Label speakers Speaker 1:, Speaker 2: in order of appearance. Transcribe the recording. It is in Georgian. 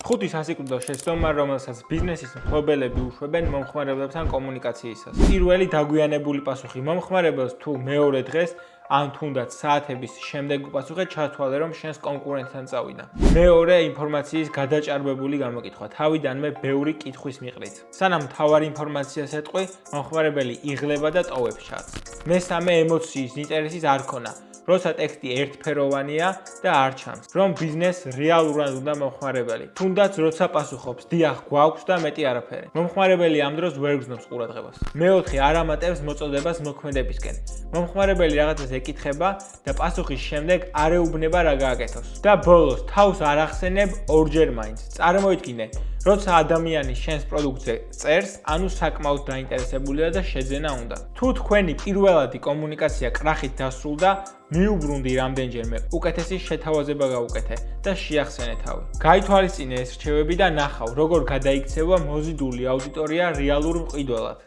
Speaker 1: 5 სასიკვდილო შეცდომა, რომელსაც ბიზნესის მფლობელები უშვებენ მომხმარებლებთან კომუნიკაციისას. პირველი დაგვიანებული პასუხი მომხმარებელს თუ მეორე დღეს ან თუნდაც საათების შემდეგ უპასუხე ჩათვალე, რომ შენს კონკურენტთან წავიდა. მეორე ინფორმაციის გადაჭარბებული გამოკითხვა, თავიდანვე ბევრი კითხვის მიყრით. სანამ მთავარ ინფორმაციას ეტყვი, მომხმარებელი იღლება და ტოვებს ჩატს. მესამე ემოციის ინტერესის არ ქონა. როცა ტექსტი ერთფეროვანია და არ ჩანს, რომ ბიზნესს რეალურად უნდა მომხმარებელი. თუნდაც როცა პასუხობს, დიახ, გვაქვს და მეტი არაფერი. მომხმარებელი ამ დროს ვერ გრძნობს ყურადღებას. მეოთხე, არ ამატებს მოწოდებას მოქმედებისკენ. მომხმარებელი რაღაცას ეკითხება და პასუხის შემდეგ არ ეუბნება რა გააკეთოს. და ბოლოს, თავს არ ახსენებ ორჯერ მაინც. წარმოიდგინე, როცა ადამიანი შენს პროდუქტზე წერს, ანუ საკმაოდ დაინტერესებულია და შეძენა უნდა. თუ თქვენი პირველადი კომუნიკაცია კრახით დასრულდა, მიუბრუნდი რამდენჯერმე, უკეთესი შეთავაზება გაუკეთე და შეახსენე თავი. გაითვალისწინე ეს რჩევები და ნახავ, როგორ გადაიქცევა მოზიდული აუდიტორია რეალურ მყიდველად.